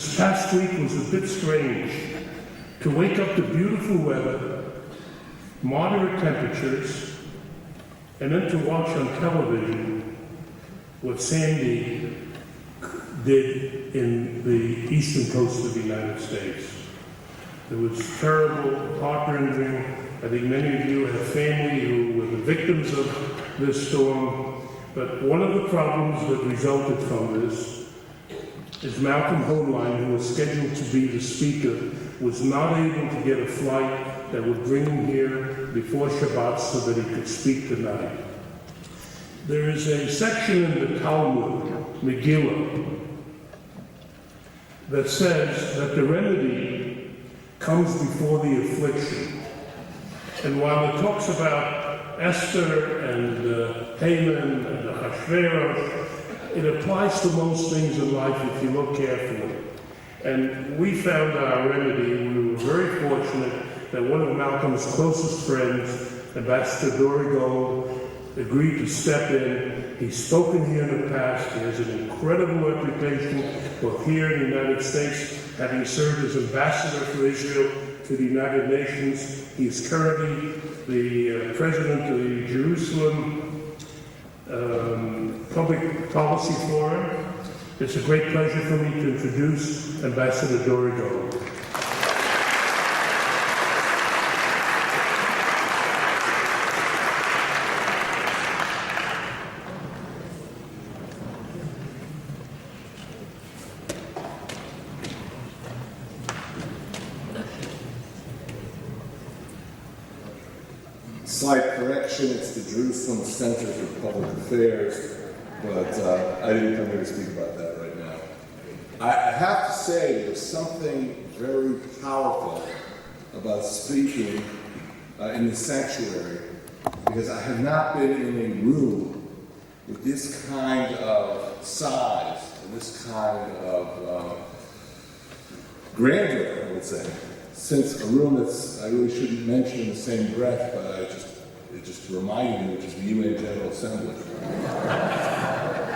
This past week was a bit strange. To wake up to beautiful weather, moderate temperatures, and then to watch on television what Sandy did in the eastern coast of the United States. It was terrible, heart-rending. I think many of you have family who were the victims of this storm. But one of the problems that resulted from this is Malcolm Hoenlein, who was scheduled to be the speaker, was not able to get a flight that would bring him here before Shabbat so that he could speak tonight. There is a section in the Talmud, Megillah, that says that the remedy comes before the affliction. And while it talks about Esther and Haman and Ahasuerus, it applies to most things in life if you look carefully. And we found our remedy. We were very fortunate that one of Malcolm's closest friends, Ambassador Dori, agreed to step in. He's spoken here in the past. He has an incredible reputation, both here in the United States, having served as ambassador for Israel to the United Nations. He is currently the president of the Jerusalem Public Policy Forum. It's a great pleasure for me to introduce Ambassador Dori. Slight correction, it's the Jerusalem Center for Public Affairs, but I didn't come here to speak about that right now. I have to say there's something very powerful about speaking in the sanctuary, because I have not been in a room with this kind of size and this kind of grandeur, I would say, since a room that's, I really shouldn't mention in the same breath, but it just reminded me, which is the UN General Assembly.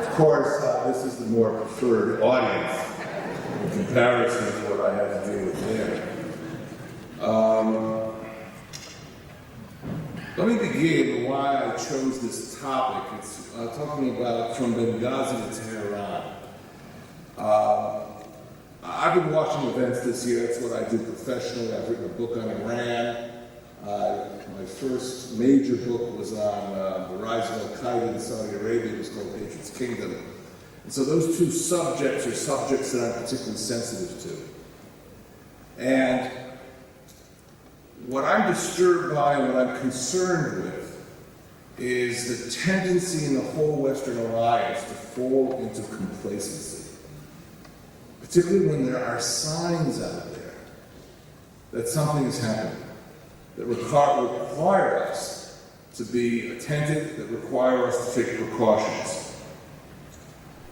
Of course, this is the more preferred audience in comparison to what I had to deal with there. Let me begin why I chose this topic. It's talking about from Benghazi to Tehran. I've been watching events this year. That's what I do professionally. I've written a book on Iran. My first major book was on the rise of Al-Qaeda in Saudi Arabia. It was called Patriot's Kingdom. And so those two subjects are subjects that I'm particularly sensitive to. And what I'm disturbed by and what I'm concerned with is the tendency in the whole Western alliance to fall into complacency, particularly when there are signs out there that something is happening, that require us to be attentive, that require us to take precautions.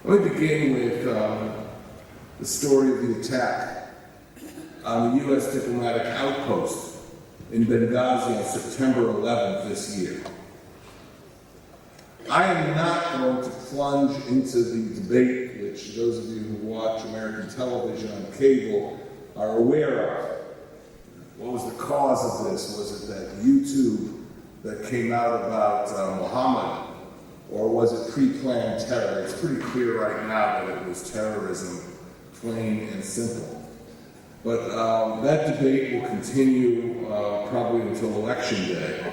Let me begin with the story of the attack on the U.S. diplomatic outpost in Benghazi on September 11th this year. I am not going to plunge into the debate, which those of you who watch American television on cable are aware of. What was the cause of this? Was it that YouTube that came out about Muhammad, or was it pre-planned terror? It's pretty clear right now that it was terrorism, plain and simple. But that debate will continue probably until Election Day.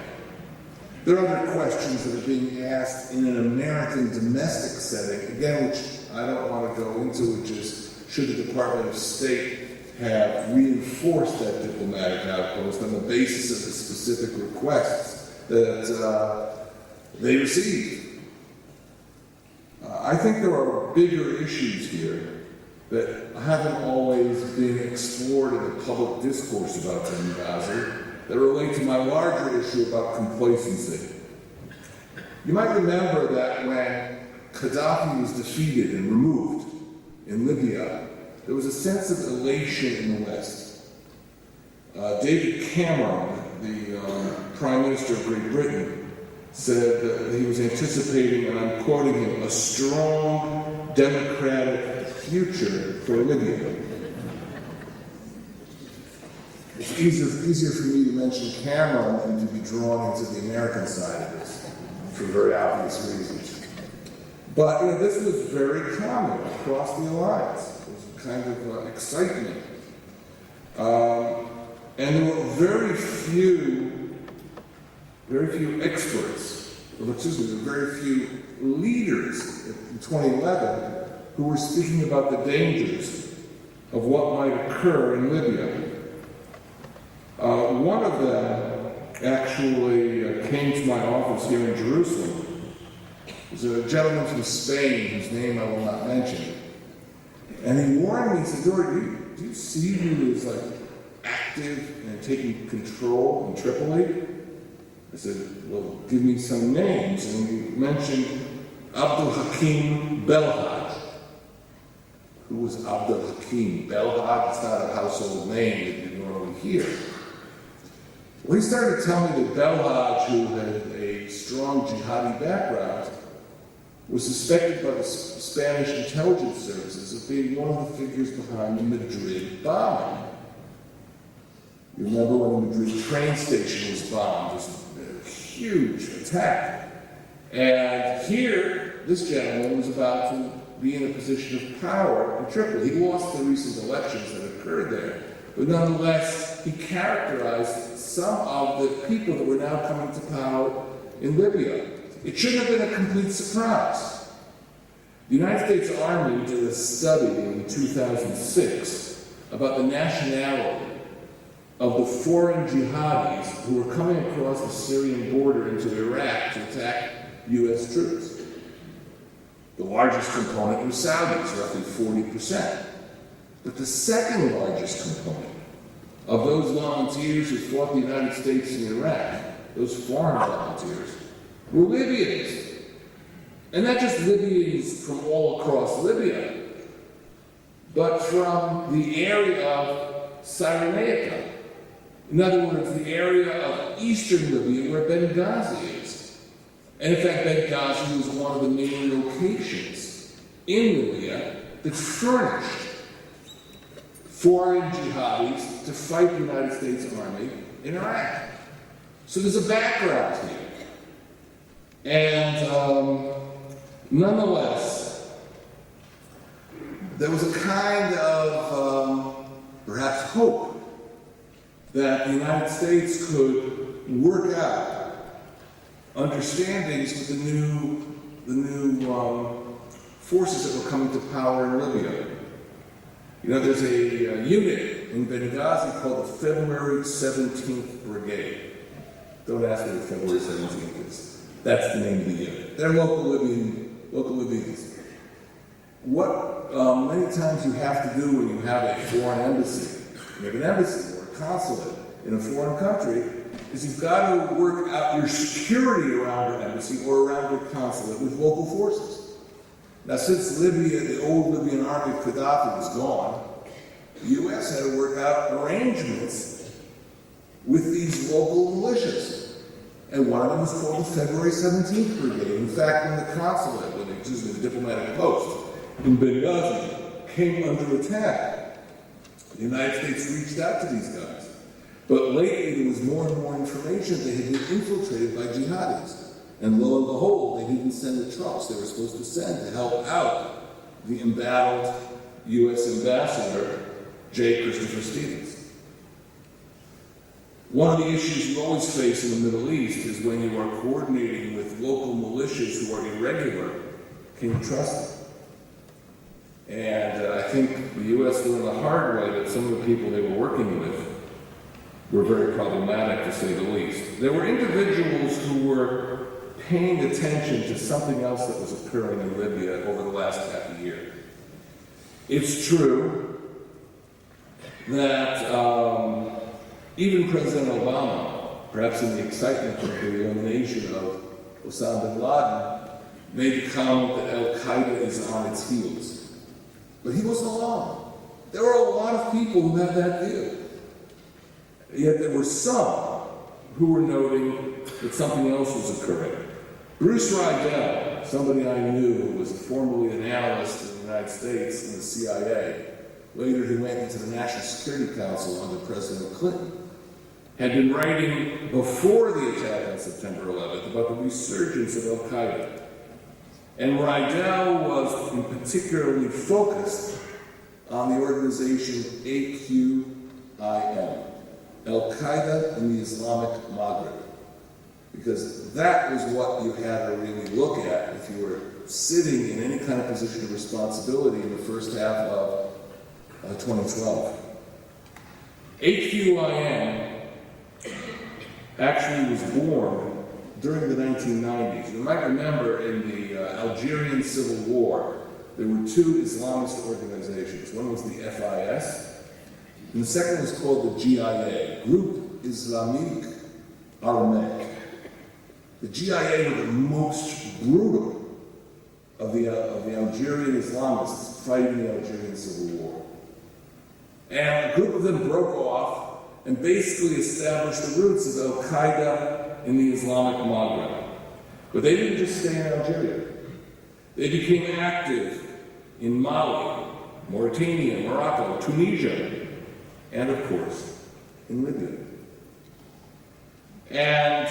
There are other questions that are being asked in an American domestic setting, again, which I don't want to go into, which is, should the Department of State have reinforced that diplomatic outpost on the basis of the specific requests that they received? I think there are bigger issues here that haven't always been explored in the public discourse about Benghazi that relate to my larger issue about complacency. You might remember that when Gaddafi was defeated and removed in Libya, there was a sense of elation in the West. David Cameron, the Prime Minister of Great Britain, said that he was anticipating, and I'm quoting him, a strong democratic future for Libya. easier for me to mention Cameron than to be drawn into the American side of this, for very obvious reasons. But this was very common across the alliance. It was a kind of excitement. And there were very few experts, there were very few leaders in 2011 who were speaking about the dangers of what might occur in Libya. One of them actually came to my office here in Jerusalem. There's a gentleman from Spain whose name I will not mention. And he warned me, he said, Dori, do you see who is active and taking control in Tripoli? I said, well, give me some names. And he mentioned Abdul Hakim Belhaj. Who was Abdul Hakim? Belhaj, it's not a household name that you normally hear. Well, he started to tell me that Belhaj, who had a strong jihadi background, was suspected by the Spanish intelligence services of being one of the figures behind the Madrid bombing. You remember when the Madrid train station was bombed? It was a huge attack. And here, this gentleman was about to be in a position of power in Tripoli. He lost the recent elections that occurred there, but nonetheless, he characterized some of the people that were now coming to power in Libya. It shouldn't have been a complete surprise. The United States Army did a study in 2006 about the nationality of the foreign jihadis who were coming across the Syrian border into Iraq to attack U.S. troops. The largest component was Saudis, roughly 40%. But the second largest component of those volunteers who fought the United States in Iraq, those foreign volunteers, were Libyans. And not just Libyans from all across Libya, but from the area of Cyrenaica. In other words, the area of eastern Libya where Benghazi is. And in fact, Benghazi was one of the main locations in Libya that furnished foreign jihadis to fight the United States Army in Iraq. So there's a background here. And nonetheless, there was a kind of perhaps hope that the United States could work out understandings with the new forces that were coming to power in Libya. There's a unit in Benghazi called the February 17th Brigade. Don't ask me what February 17th is. That's the name of the unit. They're local Libyans. What many times you have to do when you have a foreign embassy, you have an embassy or a consulate in a foreign country, is you've got to work out your security around your embassy or around your consulate with local forces. Now, since Libya, the old Libyan army of Gaddafi was gone, the U.S. had to work out arrangements with these local militias. And one of them was called the February 17th Brigade. In fact, when the consulate, the diplomatic post in Benghazi came under attack, the United States reached out to these guys. But lately, there was more and more information they had been infiltrated by jihadis. And lo and behold, they didn't send the trucks they were supposed to send to help out the embattled U.S. ambassador, J. Christopher Stevens. One of the issues you always face in the Middle East is when you are coordinating with local militias who are irregular, can you trust them? And I think the U.S. learned the hard way that some of the people they were working with were very problematic, to say the least. There were individuals who were paying attention to something else that was occurring in Libya over the last half a year. It's true that even President Obama, perhaps in the excitement of the elimination of Osama bin Laden, made the comment that Al-Qaeda is on its heels. But he wasn't alone. There were a lot of people who had that view. Yet there were some who were noting that something else was occurring. Bruce Rydell, somebody I knew who was formerly an analyst in the United States in the CIA, later he went into the National Security Council under President Clinton. had been writing before the attack on September 11th about the resurgence of Al-Qaeda. And Rydell was particularly focused on the organization AQIM, Al-Qaeda in the Islamic Maghreb, because that was what you had to really look at if you were sitting in any kind of position of responsibility in the first half of 2012. AQIM actually was born during the 1990s. You might remember in the Algerian Civil War, there were two Islamist organizations. One was the FIS, and the second was called the GIA, Group Islamique Armée. The GIA were the most brutal of the Algerian Islamists fighting the Algerian Civil War. And a group of them broke off and basically established the roots of Al-Qaeda in the Islamic Maghreb. But they didn't just stay in Algeria. They became active in Mali, Mauritania, Morocco, Tunisia, and of course, in Libya. And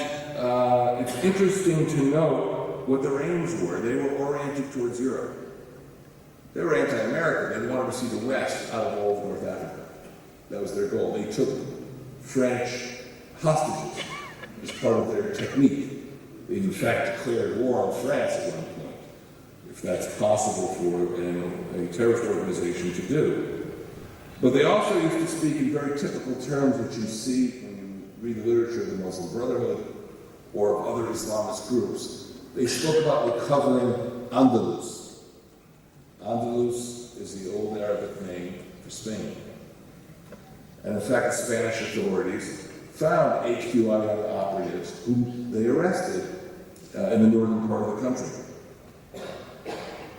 it's interesting to note what their aims were. They were oriented towards Europe. They were anti-American. They wanted to see the West out of all of North Africa. That was their goal. They took French hostages as part of their technique. They in fact declared war on France at one point, if that's possible for a terrorist organization to do. But they also used to speak in very typical terms that you see when you read the literature of the Muslim Brotherhood or of other Islamist groups. They spoke about recovering Andalus. Andalus is the old Arabic name for Spain. And in fact, the Spanish authorities found AQIM operatives whom they arrested in the northern part of the country.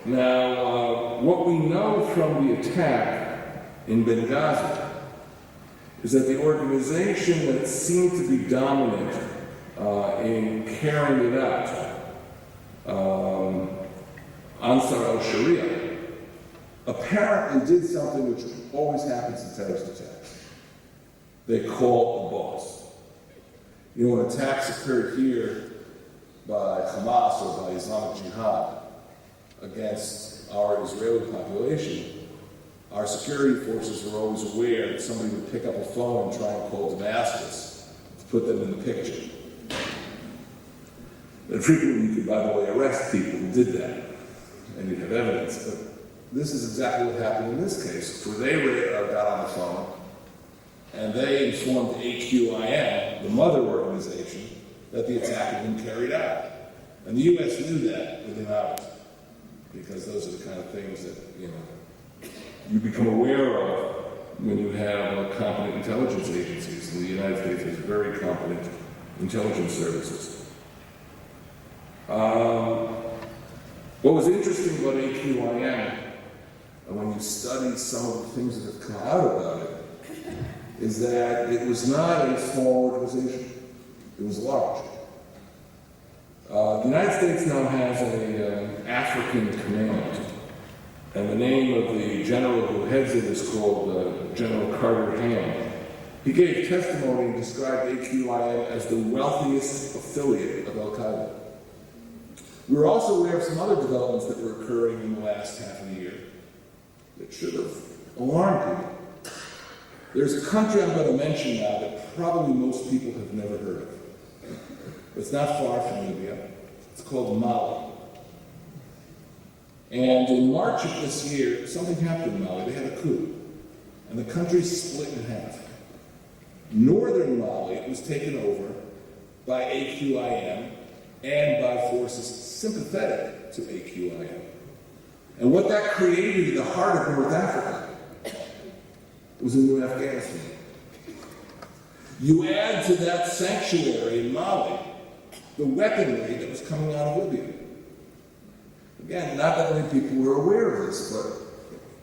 Now, what we know from the attack in Benghazi is that the organization that seemed to be dominant in carrying it out, Ansar al-Sharia, apparently did something which always happens in terrorist attacks. They call a boss. You know, when attacks occurred here by Hamas or by Islamic Jihad against our Israeli population, our security forces were always aware that somebody would pick up a phone and try and call Damascus to put them in the picture. And frequently you could, by the way, arrest people who did that, and you'd have evidence. But this is exactly what happened in this case, for they got on the phone, and they informed AQIM, the mother organization, that the attack had been carried out. And the U.S. knew that within hours, because those are the kind of things that, you become aware of when you have competent intelligence agencies. And the United States has very competent intelligence services. What was interesting about AQIM, and when you study some of the things that have come out about it, is that it was not a small organization. It was large. The United States now has an African command, and the name of the general who heads it is called General Carter Ham. He gave testimony and described AQIM as the wealthiest affiliate of Al-Qaeda. We were also aware of some other developments that were occurring in the last half of the year that should have alarmed people. There's a country I'm going to mention now that probably most people have never heard of. It's not far from Libya. It's called Mali. And in March of this year, something happened in Mali. They had a coup. And the country split in half. Northern Mali was taken over by AQIM and by forces sympathetic to AQIM. And what that created in the heart of North Africa was a new Afghanistan. You add to that sanctuary in Mali the weaponry that was coming out of Libya. Again, not that many people were aware of this, but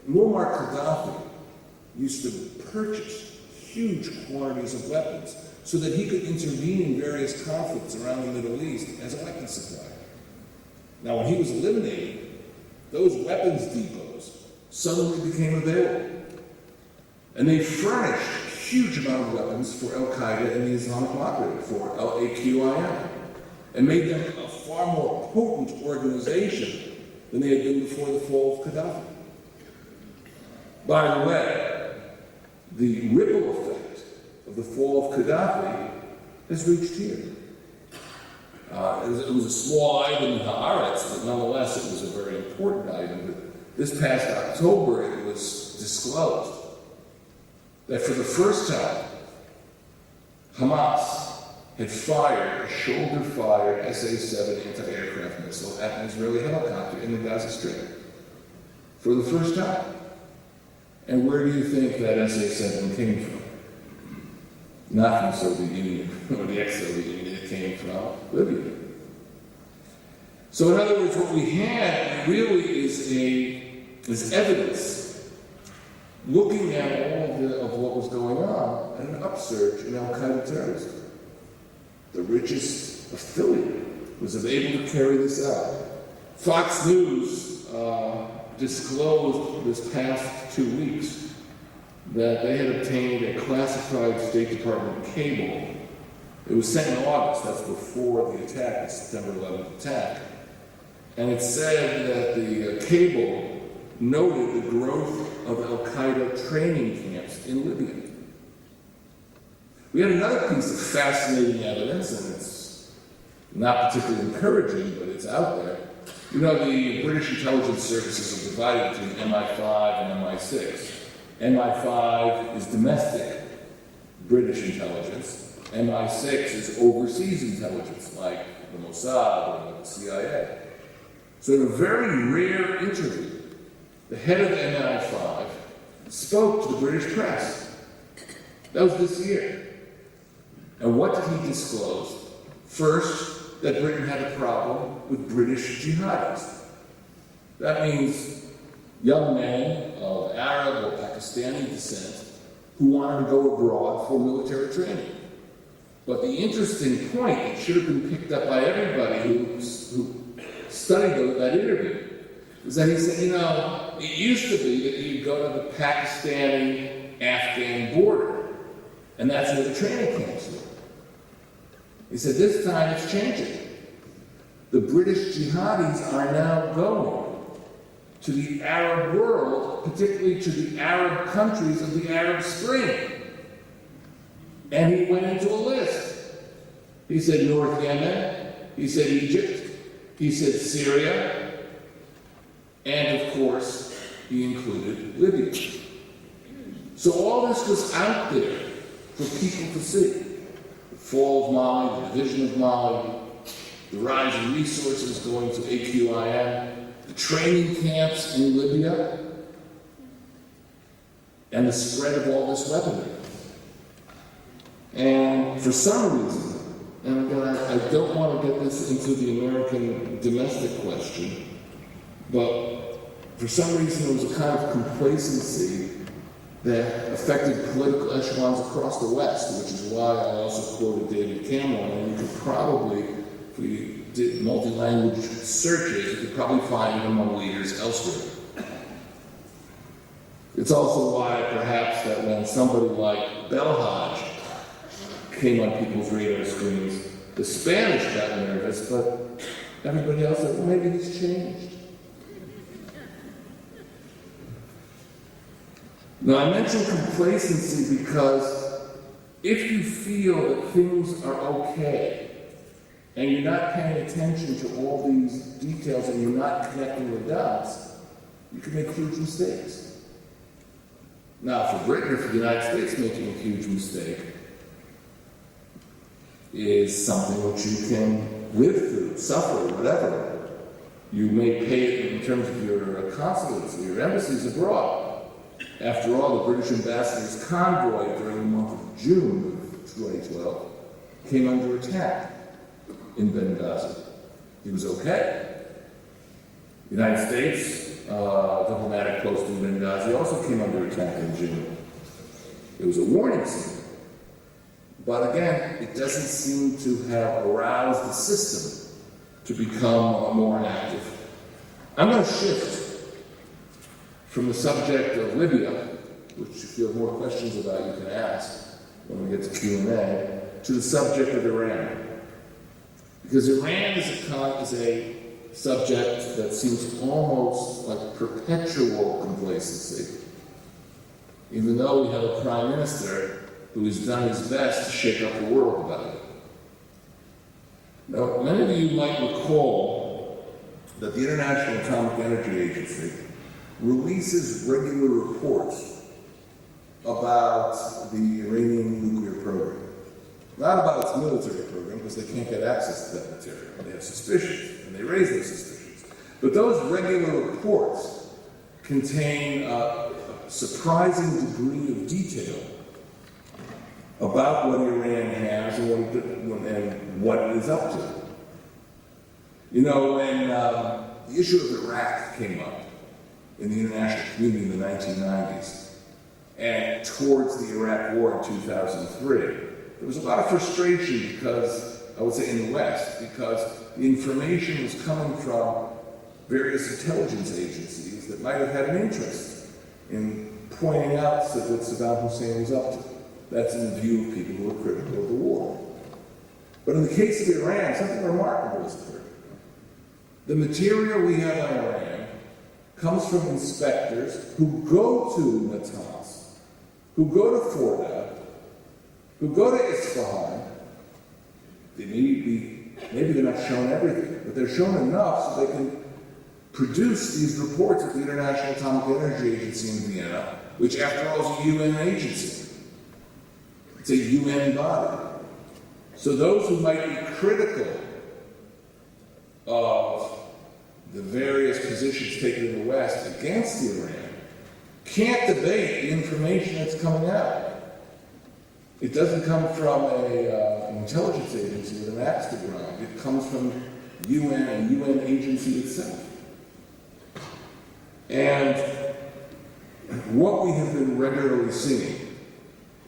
Muammar Gaddafi used to purchase huge quantities of weapons so that he could intervene in various conflicts around the Middle East as a weapons supplier. Now, when he was eliminated, those weapons depots suddenly became available. And they furnished huge amount of weapons for Al-Qaeda and the Islamic Moderator, for LAQIM, and made them a far more potent organization than they had been before the fall of Gaddafi. By the way, the ripple effect of the fall of Gaddafi has reached here. It was a small item in Haaretz, but nonetheless it was a very important item. But this past October it was disclosed that for the first time, Hamas had fired a shoulder-fired SA-7 anti-aircraft missile at an Israeli helicopter in the Gaza Strip. For the first time. And where do you think that SA-7 came from? Not from the Soviet Union or the ex-Soviet Union. It came from Libya. So in other words, what we had really is evidence, looking at all of what was going on, and an upsurge in Al-Qaeda terrorism. The richest affiliate was able to carry this out. Fox News disclosed this past 2 weeks that they had obtained a classified State Department cable. It was sent in August, that's before the attack, the September 11th attack. And it said that the cable noted the growth of Al-Qaeda training camps in Libya. We had another piece of fascinating evidence, and it's not particularly encouraging, but it's out there. You know, the British intelligence services are divided between MI5 and MI6. MI5 is domestic British intelligence. MI6 is overseas intelligence, like the Mossad or the CIA. So in a very rare interview, the head of MI5 spoke to the British press. That was this year. And what did he disclose? First, that Britain had a problem with British jihadis. That means young men of Arab or Pakistani descent who wanted to go abroad for military training. But the interesting point that should have been picked up by everybody who studied that interview is that he said, you know, it used to be that you'd go to the Pakistani-Afghan border, and that's where the training camps were. He said, this time it's changing. The British jihadis are now going to the Arab world, particularly to the Arab countries of the Arab Spring. And he went into a list. He said North Yemen, he said Egypt, he said Syria, and of course, he included Libya. So all this was out there for people to see. The fall of Mali, the division of Mali, the rise in resources going to AQIM, the training camps in Libya, and the spread of all this weaponry. And for some reason, and again, I don't want to get this into the American domestic question, but for some reason there was a kind of complacency that affected political echelons across the West, which is why I also quoted David Cameron, and you could probably, if we did multi-language searches, you could probably find it among leaders elsewhere. It's also why perhaps that when somebody like Belhaj came on people's radar screens, the Spanish got nervous, but everybody else said, well, maybe he's changed. Now, I mention complacency because if you feel that things are okay, and you're not paying attention to all these details and you're not connecting the dots, you can make huge mistakes. Now, for Britain or for the United States, making a huge mistake is something which you can live through, suffer, whatever. You may pay it in terms of your consulates or your embassies abroad. After all, the British ambassador's convoy during the month of June of 2012 came under attack in Benghazi. He was okay. The United States diplomatic post in Benghazi also came under attack in June. It was a warning signal. But again, it doesn't seem to have aroused the system to become more active. I'm going to shift from the subject of Libya which if you have more questions about, you can ask when we get to Q&A, to the subject of Iran. Because Iran is a subject that seems almost like perpetual complacency, even though we have a prime minister who has done his best to shake up the world about it. Now, many of you might recall that the International Atomic Energy Agency releases regular reports about the Iranian nuclear program. Not about its military program, because they can't get access to that material. They have suspicions, and they raise those suspicions. But those regular reports contain a surprising degree of detail about what Iran has and what it is up to. You know, when the issue of Iraq came up in the international community in the 1990s, and towards the Iraq War in 2003, there was a lot of frustration because, I would say in the West, because the information was coming from various intelligence agencies that might have had an interest in pointing out what Saddam Hussein was up to. That's in the view of people who are critical of the war. But in the case of Iran, something remarkable has occurred. The material we have on Iran comes from inspectors who go to Natanz, who go to Fordow, who go to Isfahan. Maybe they're not shown everything, but they're shown enough so they can produce these reports at the International Atomic Energy Agency in Vienna, which after all is a UN agency. It's a UN body. So those who might be critical of the various positions taken in the West against Iran can't debate the information that's coming out. It doesn't come from an intelligence agency with an axe to grind. It comes from UN, a UN agency itself. And what we have been regularly seeing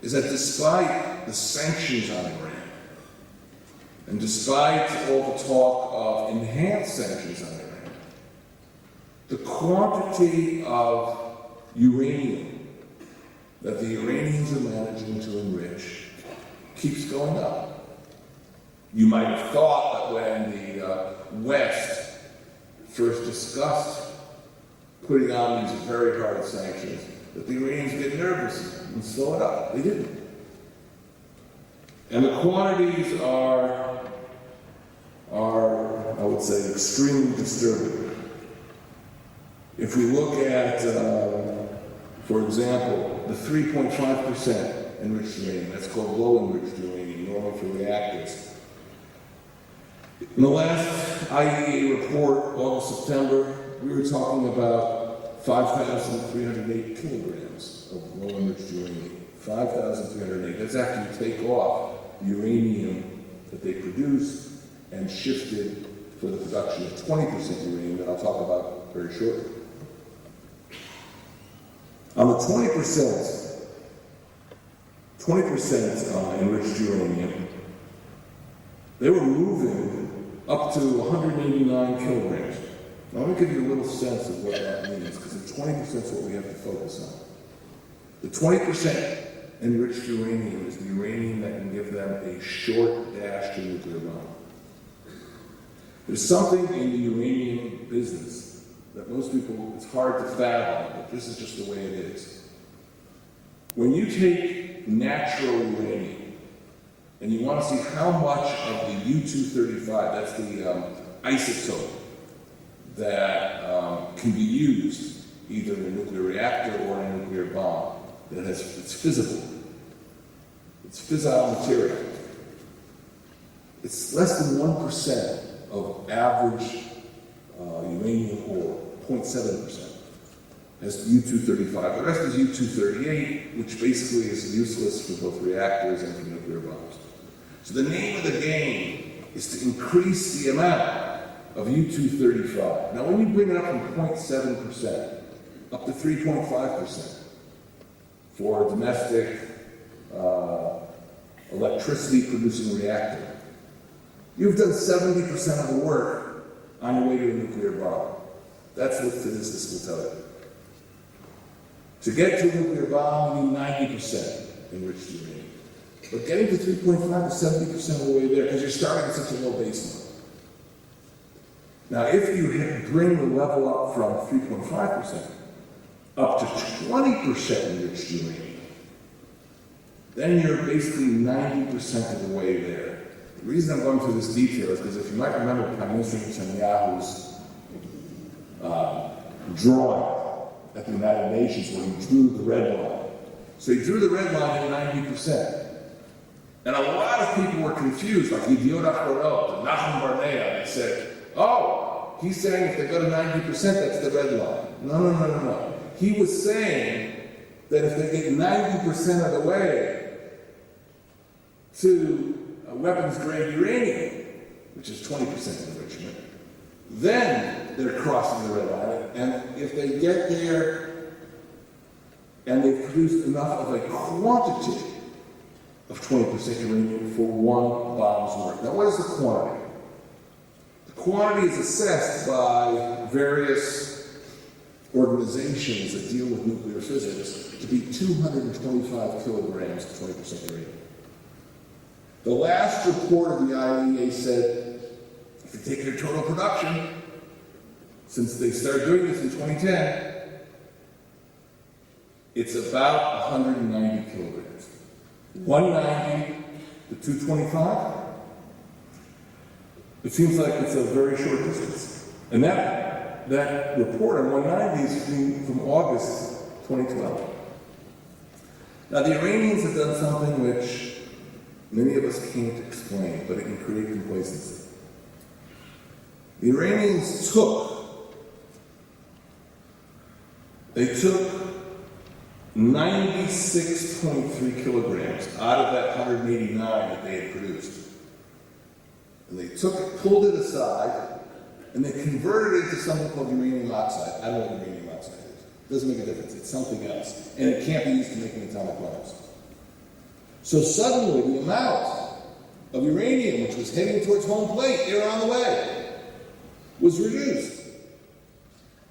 is that despite the sanctions on Iran, and despite all the talk of enhanced sanctions on Iran, the quantity of uranium that the Iranians are managing to enrich keeps going up. You might have thought that when the West first discussed putting on these very hard sanctions, that the Iranians get nervous and slow it up. They didn't. And the quantities are, I would say, extremely disturbing. If we look at, for example, the 3.5% enriched uranium, that's called low enriched uranium, normal for reactors. In the last IAEA report, August, September, we were talking about 5,308 kilograms of low enriched uranium. 5,308. That's after you take off the uranium that they produced and shifted for the production of 20% uranium that I'll talk about very shortly. On the 20% enriched uranium, they were moving up to 189 kilograms. Now, let me give you a little sense of what that means, because the 20% is what we have to focus on. The 20% enriched uranium is the uranium that can give them a short dash to nuclear bomb. There's something in the uranium business that most people, it's hard to fathom, but this is just the way it is. When you take natural uranium, and you want to see how much of the U-235, that's the isotope that can be used either in a nuclear reactor or in a nuclear bomb, it's fissile. It's fissile material. It's less than 1% of average uranium ore, 0.7%, has U-235. The rest is U-238, which basically is useless for both reactors and for nuclear bombs. So the name of the game is to increase the amount of U-235. Now when you bring it up from 0.7% up to 3.5% for a domestic electricity producing reactor, you've done 70% of the work on your way to a nuclear bomb. That's what physicists will tell you. To get to a nuclear bomb, you need 90% enriched uranium. But getting to 3.5 to 70% of the way there, because you're starting at such a low baseline. Now, if you bring the level up from 3.5% up to 20% enriched uranium, then you're basically 90% of the way there. The reason I'm going through this detail is because if you might remember Prime Minister Netanyahu's drawing at the United Nations where he drew the red line. So he drew the red line at 90%. And a lot of people were confused, like Yediot Ahronoth and Nachum Barnea. They said, oh, he's saying if they go to 90%, that's the red line. No. He was saying that if they get 90% of the way to weapons-grade uranium, which is 20% enrichment, then they're crossing the red line. And if they get there and they've produced enough of a quantity of 20% uranium for one bomb's worth. Now, what is the quantity? The quantity is assessed by various organizations that deal with nuclear physics to be 225 kilograms of 20% uranium. The last report of the IAEA said, if you take their total production, since they started doing this in 2010, it's about 190 kilograms. 190 to 225? It seems like it's a very short distance. And that report on 190 is from August 2012. Now, the Iranians have done something which many of us can't explain, but it can create complacency. The Iranians took 96.3 kilograms out of that 189 that they had produced. And they pulled it aside, and they converted it into something called uranium oxide. I don't know what uranium oxide is. It doesn't make a difference. It's something else. And it can't be used to make atomic bombs. So suddenly, the amount of uranium, which was heading towards home plate, they were on the way, was reduced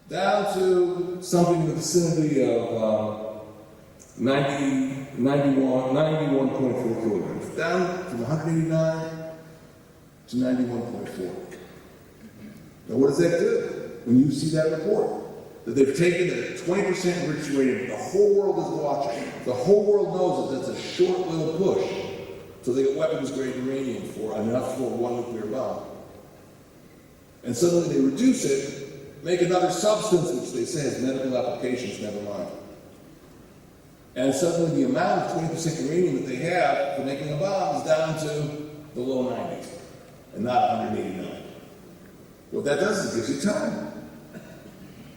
down to something in the vicinity of 91.4 kilograms, down from 189 to 91.4. Now, what does that do when you see that report? That they've taken the 20% enriched uranium, the whole world is watching. The whole world knows that that's a short little push so they get weapons-grade uranium for enough for one nuclear bomb. And suddenly they reduce it, make another substance which they say has medical applications, never mind. And suddenly the amount of 20% uranium that they have for making a bomb is down to the low 90s and not 189. What that does is it gives you time.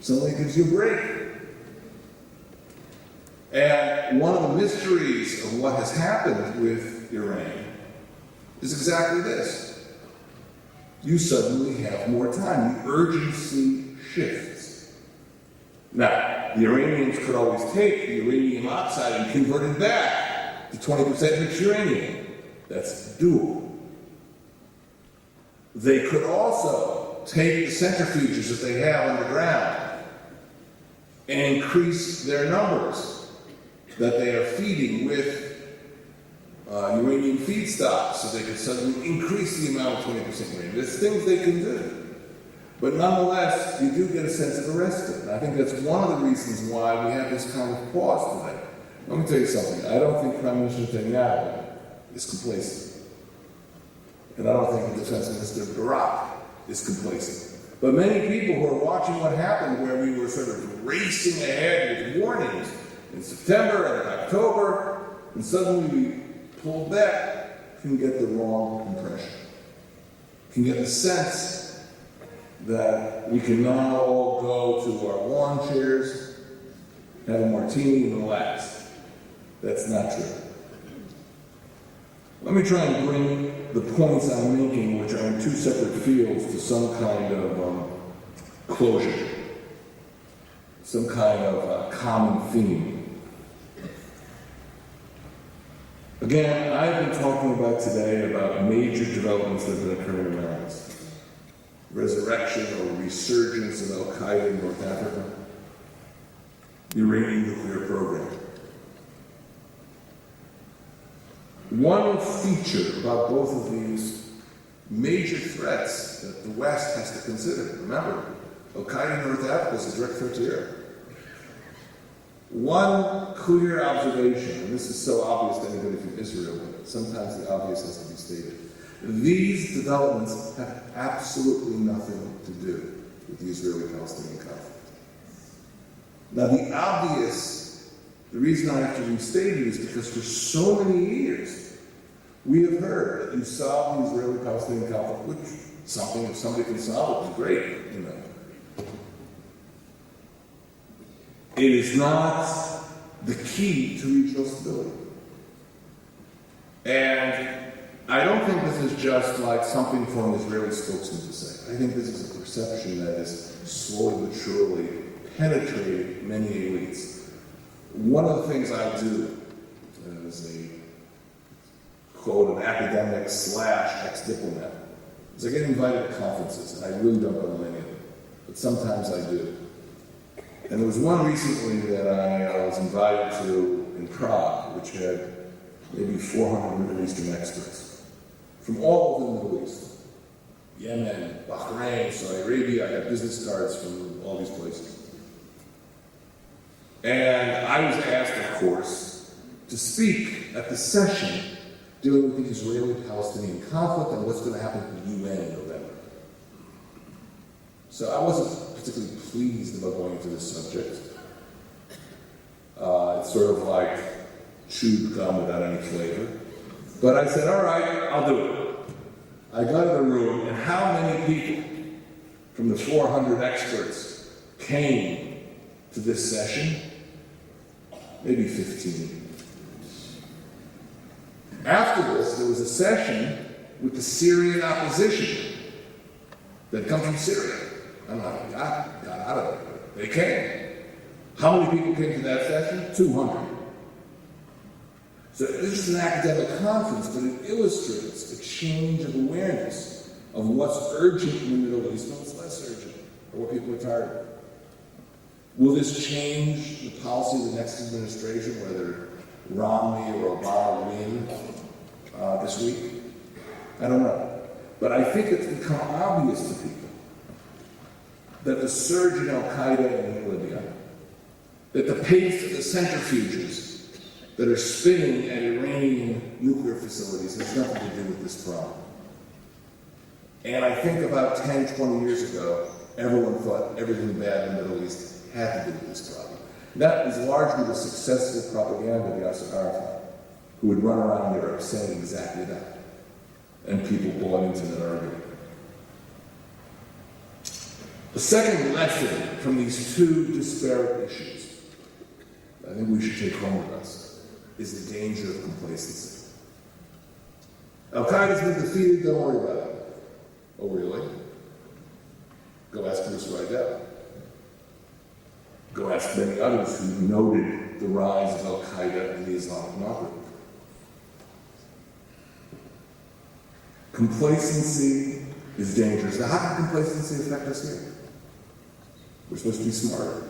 Suddenly it gives you a break. And one of the mysteries of what has happened with Iran is exactly this. You suddenly have more time. The urgency shifts. Now, the Iranians could always take the uranium oxide and convert it back to 20% mixed uranium. That's doable. They could also take the centrifuges that they have underground and increase their numbers that they are feeding with uranium feedstock so they can suddenly increase the amount of 20% uranium. There's things they can do. But nonetheless, you do get a sense of arrested. And I think that's one of the reasons why we have this kind of pause today. Let me tell you something. I don't think Prime Minister Netanyahu is complacent. And I don't think the Defense Minister Barak is complacent. But many people who are watching what happened, where we were sort of racing ahead with warnings in September and in October, and suddenly we pulled back, can get the wrong impression. Can get the sense that we can now all go to our lawn chairs, have a martini, and relax. That's not true. Let me try and bring the points I'm making, which are in two separate fields, to some kind of closure, some kind of common theme. Again, I've been talking about today about major developments that have been occurring around us. Resurrection or resurgence of Al-Qaeda in North Africa. the Iranian nuclear program. One feature about both of these major threats that the West has to consider, remember, Al-Qaeda in North Africa is a direct threat to Europe. One clear observation, and this is so obvious to anybody from Israel, but sometimes the obvious has to be stated. These developments have absolutely nothing to do with the Israeli-Palestinian conflict. Now, the reason I have to restate it is because for so many years, we have heard that you solve the Israeli-Palestinian conflict, which if somebody can solve it, would be great, you know. It is not the key to regional stability. And I don't think this is just like something for an Israeli spokesman to say. I think this is a perception that is slowly but surely penetrating many elites. One of the things I do as a, quote, an academic / ex-diplomat is I get invited to conferences, and I really don't go to many of them, but sometimes I do. And there was one recently that I was invited to in Prague, which had maybe 400 Middle Eastern experts from all over the Middle East. Yemen, Bahrain, Saudi Arabia. I got business cards from all these places. And I was asked, of course, to speak at the session dealing with the Israeli-Palestinian conflict and what's going to happen to the UN in November. So I wasn't particularly pleased about going into this subject. It's sort of like chewed gum without any flavor. But I said, all right, I'll do it. I got in the room, and how many people from the 400 experts came to this session? Maybe 15. After this, there was a session with the Syrian opposition that come from Syria. I don't know how they got out of it. They came. How many people came to that session? 200. So this is an academic conference, but it illustrates a change of awareness of what's urgent in the Middle East and what's less urgent, or what people are tired of. Will this change the policy of the next administration, whether Romney or Obama win this week? I don't know. But I think it's become obvious to people that the surge in Al-Qaeda in Libya, that the pace of the centrifuges that are spinning at Iranian nuclear facilities has nothing to do with this problem. And I think about 10, 20 years ago, everyone thought everything bad in the Middle East had to do with this problem. That was largely the successful propaganda of Yasser Arafat, who would run around Europe saying exactly that. And people bought into that argument. The second lesson from these two disparate issues I think we should take home with us is the danger of complacency. Al-Qaeda's been defeated, don't worry about it. Oh, really? Go ask Bruce Rydell. Go ask many others who noted the rise of Al-Qaeda in the Islamic Maghreb. Complacency is dangerous. Now, how can complacency affect us here? We're supposed to be smarter.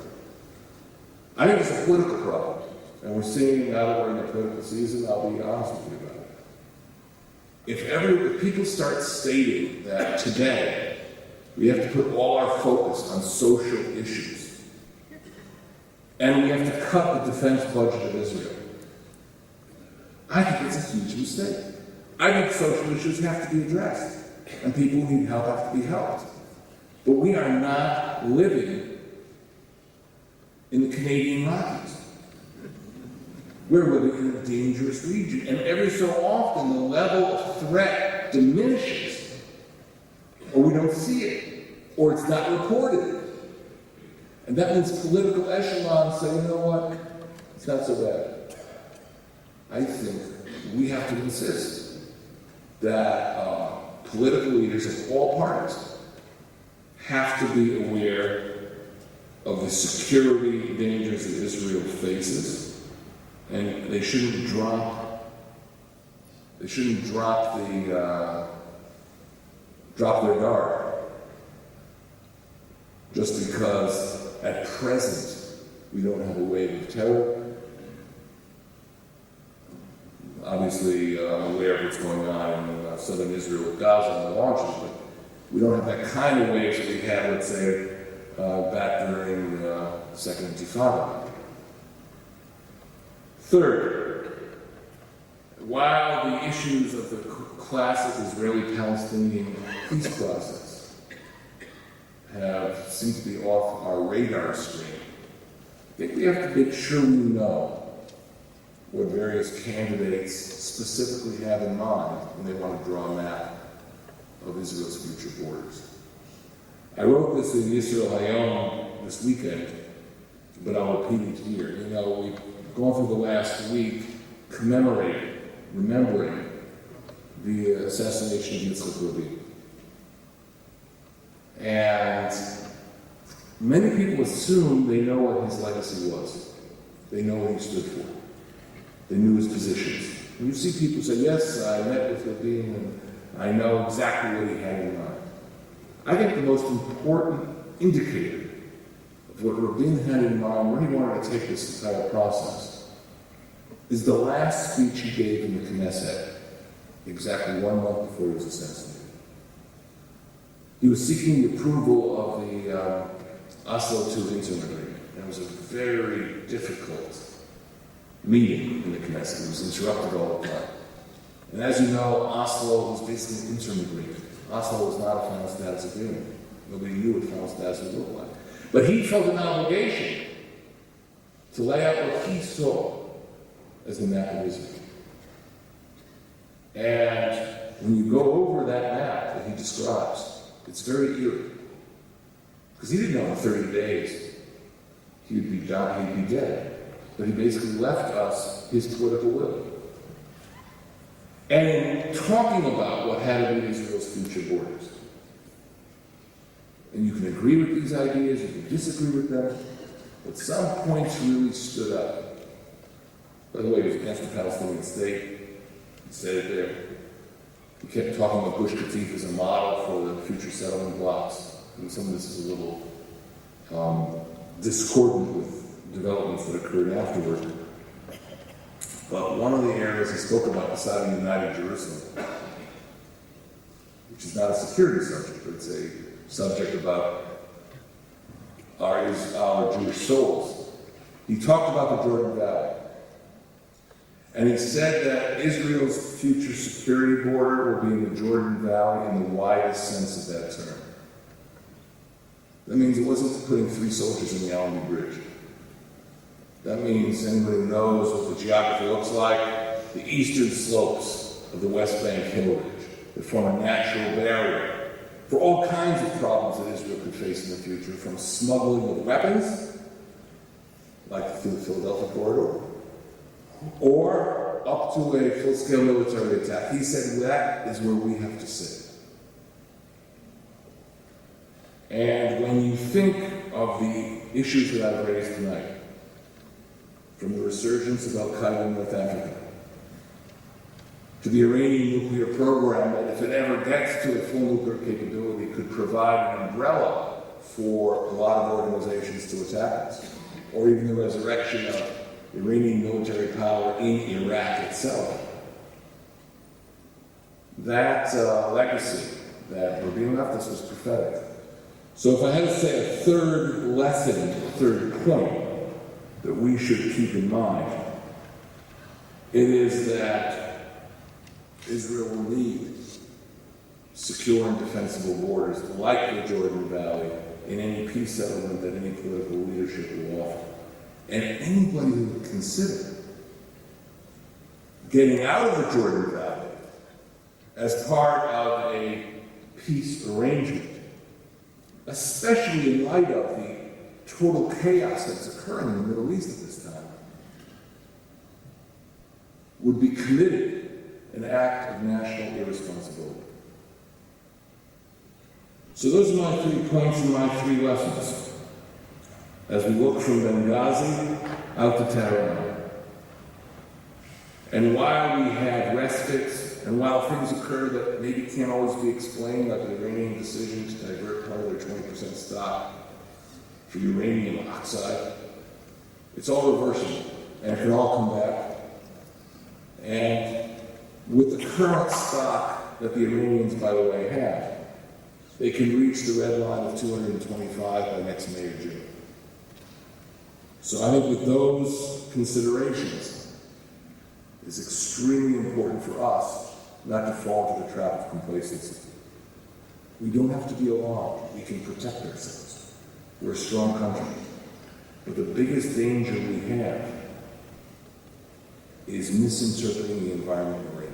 I think it's a political problem, and we're seeing now that we're in the political season, I'll be honest with you about it. If people start stating that today we have to put all our focus on social issues, and we have to cut the defense budget of Israel, I think it's a huge mistake. I think social issues have to be addressed, and people who need help have to be helped. But we are not living in the Canadian Rockies. We're living in a dangerous region, and every so often the level of threat diminishes, or we don't see it, or it's not reported. And that means political echelons say, you know what, it's not so bad. I think we have to insist that political leaders of all parties have to be aware of the security dangers that Israel faces, and they shouldn't drop their guard just because at present We don't have a wave of terror. Obviously, I'm aware of what's going on in southern Israel with Gaza and the launches, but we don't have that kind of waves that we had, let's say, back during the Second Intifada. Third, while the issues of the classic Israeli-Palestinian peace process seem to be off our radar screen, I think we have to make sure we know what various candidates specifically have in mind when they want to draw a map of Israel's future borders. I wrote this in Yisrael Hayom this weekend, but I'll repeat it here. You know, we've gone through the last week commemorating, remembering the assassination of Yitzhak Rabin. And many people assume they know what his legacy was. They know what he stood for. They knew his positions. And you see people say, yes, I met with Rabin and I know exactly what he had in mind. I think the most important indicator of what Rabin had in mind, where he wanted to take this entire process, is the last speech he gave in the Knesset, exactly 1 month before he was assassinated. He was seeking the approval of the Oslo II interim agreement. And it was a very difficult meeting in the Knesset. It was interrupted all the time. And as you know, Oslo was basically an interim agreement. Oslo was not a final status agreement. Nobody knew what final status would look like. But he felt an obligation to lay out what he saw as the map of Israel. And when you go over that map that he describes, it's very eerie. Because he didn't know in 30 days he'd be dead. But he basically left us his political will. And in talking about what had to be Israel's future borders, and you can agree with these ideas, you can disagree with them, but some points really stood up. By the way, he was against the Palestinian state. He said it there. He kept talking about Gush Katif as a model for the future settlement blocks. And some of this is a little discordant with developments that occurred afterward. But one of the areas he spoke about deciding United Jerusalem, which is not a security subject, but it's a subject about our Jewish souls. He talked about the Jordan Valley. And he said that Israel's future security border will be in the Jordan Valley in the widest sense of that term. That means it wasn't putting 3 soldiers in the Allenby Bridge. That means anybody who knows what the geography looks like, the eastern slopes of the West Bank hill ridge that form a natural barrier for all kinds of problems that Israel could face in the future, from smuggling of weapons, like through the Philadelphia corridor, or up to a full-scale military attack. He said that is where we have to sit. And when you think of the issues that I've raised tonight, from the resurgence of Al-Qaeda in North Africa, to the Iranian nuclear program that, if it ever gets to a full nuclear capability, could provide an umbrella for a lot of organizations to attack us, or even the resurrection of Iranian military power in Iraq itself. That legacy that Rabin left us was prophetic. So if I had to say a third lesson, a third point that we should keep in mind, it is that Israel will need secure and defensible borders like the Jordan Valley in any peace settlement that any political leadership will offer. And anybody who would consider getting out of the Jordan Valley as part of a peace arrangement, especially in light of the total chaos that's occurring in the Middle East at this time, would be committed an act of national irresponsibility. So those are my 3 points and my 3 lessons as we look from Benghazi out to Tehran. And while we have respites, and while things occur that maybe can't always be explained, like the Iranian decision to divert part of their 20% stock for uranium oxide, It's all reversible, and it can all come back. And with the current stock that the Iranians, by the way, have, they can reach the red line of 225 by next May or June. So I think with those considerations, it's extremely important for us not to fall into the trap of complacency. We don't have to be alarmed. We can protect ourselves. We're a strong country. But the biggest danger we have is misinterpreting the environment we're in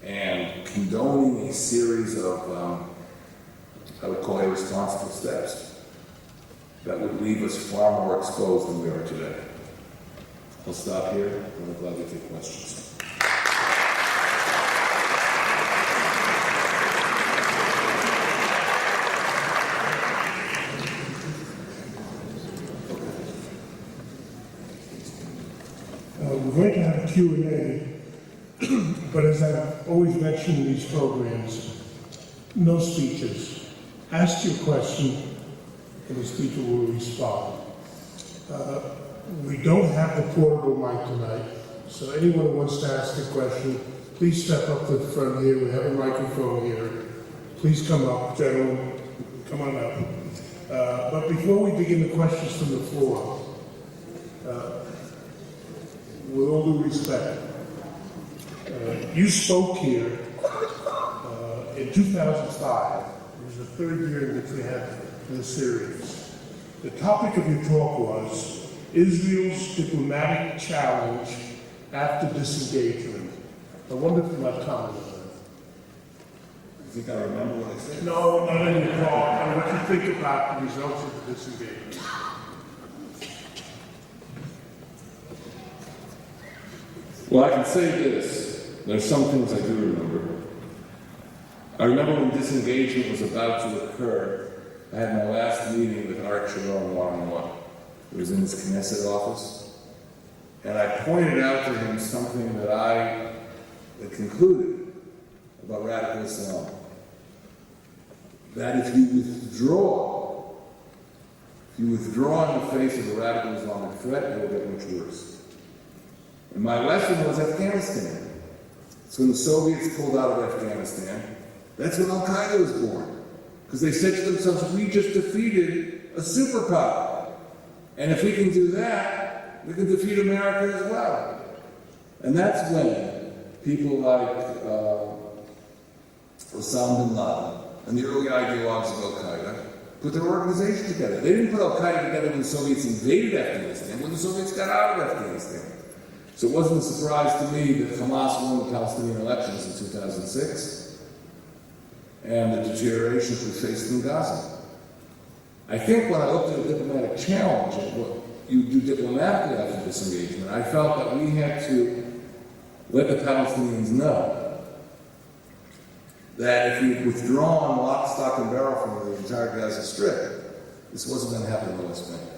and condoning a series of, I would call irresponsible steps that would leave us far more exposed than we are today. I'll stop here, and I'm glad to take questions. We're going to have a Q&A, but as I've always mentioned in these programs, no speeches. Ask your question, and the speaker will respond. We don't have the portable mic tonight, so anyone who wants to ask a question, please step up to the front here. We have a microphone here. Please come up, gentlemen. Come on up. But before we begin the questions from the floor, with all due respect, you spoke here in 2005. It was the third year in which we had this series. The topic of your talk was Israel's diplomatic challenge after disengagement. I wonder if you might comment on that. You think I remember what I said? No, not in your talk. I want you to think about the results of the disengagement. Well, I can say this. There's some things I do remember. I remember when disengagement was about to occur, I had my last meeting with Art Sharon one-on-one. It was in his Knesset office. And I pointed out to him something that I had concluded about radical Islam. That if you withdraw in the face of the radical Islamic threat, it will get much worse. And my lesson was Afghanistan. It's when the Soviets pulled out of Afghanistan. That's when Al-Qaeda was born. Because they said to themselves, we just defeated a superpower. And if we can do that, we can defeat America as well. And that's when people like Osama bin Laden and the early ideologues of Al-Qaeda put their organization together. They didn't put Al-Qaeda together when the Soviets invaded Afghanistan, when the Soviets got out of Afghanistan. So it wasn't a surprise to me that Hamas won the Palestinian elections in 2006 and the deterioration we faced in Gaza. I think when I looked at a diplomatic challenge and what you do diplomatically after disengagement, I felt that we had to let the Palestinians know that if we had withdrawn lock, stock, and barrel from the entire Gaza Strip, this wasn't going to happen in the West Bank.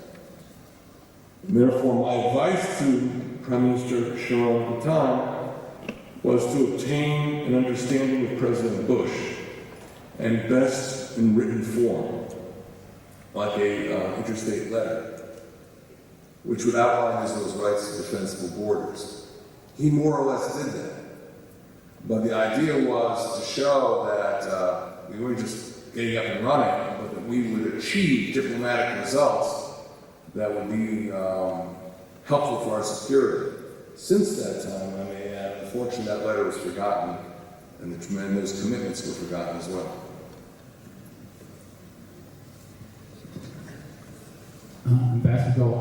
And therefore, my advice to Prime Minister Sharon at the time was to obtain an understanding with President Bush, and best in written form, like a interstate letter, which would outline Israel's rights to defensible borders. He more or less did that. But the idea was to show that we weren't just getting up and running, but that we would achieve diplomatic results that would be helpful for our security. Since that time, I may add, unfortunately that letter was forgotten, and those commitments were forgotten as well. Ambassador,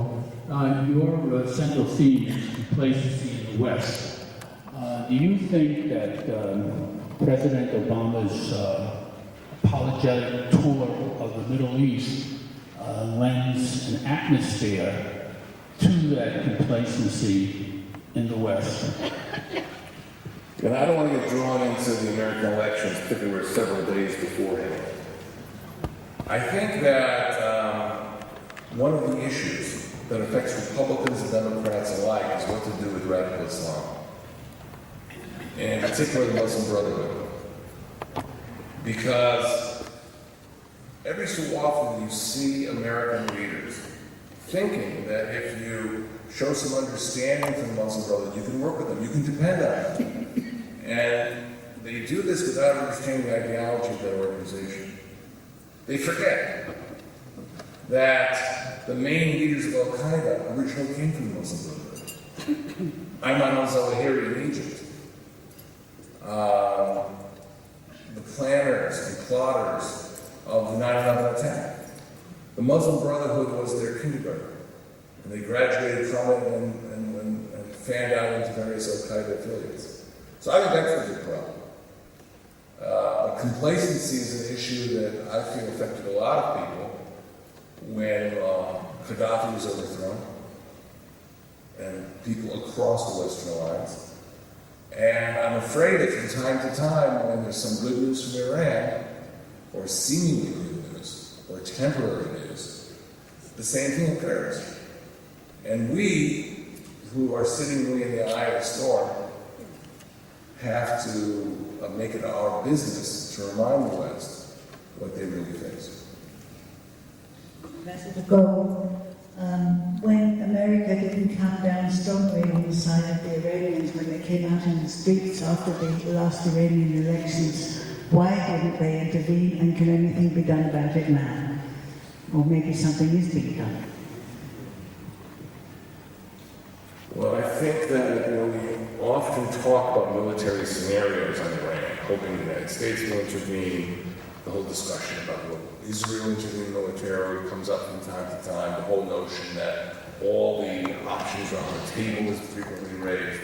your central theme is complacency in the West. Do you think that President Obama's apologetic tour of the Middle East lends an atmosphere to that complacency in the West? And I don't want to get drawn into the American elections, particularly we're several days beforehand. I think that one of the issues that affects Republicans and Democrats alike is what to do with radical Islam, and in particular the Muslim Brotherhood. Because every so often you see American leaders thinking that if you show some understanding from the Muslim Brotherhood, you can work with them, you can depend on them. And they do this without understanding the ideology of that organization. They forget that the main leaders of Al-Qaeda originally came from the Muslim Brotherhood. Ayman al-Zawahiri in Egypt. The planners and plotters of the 9/11 attack. The Muslim Brotherhood was their kindergarten. And they graduated from it and fanned out into various Al-Qaeda affiliates. So I think that's the big problem. But complacency is an issue that I feel affected a lot of people when Gaddafi was overthrown and people across the Western Alliance. And I'm afraid that from time to time, when there's some good news from Iran, or seemingly good news, or temporary news, the same thing occurs. And we, who are sitting really in the eye of the storm, have to make it our business to remind the West what they really face. When America didn't come down strongly on the side of the Iranians when they came out in the streets after they lost Iranian elections, why didn't they intervene, and can anything be done about it now? Or maybe something is being done. Well, I think that we often talk about military scenarios on Iran, hoping the United States will intervene. The whole discussion about will Israel intervene militarily comes up from time to time. The whole notion that all the options are on the table is frequently raised.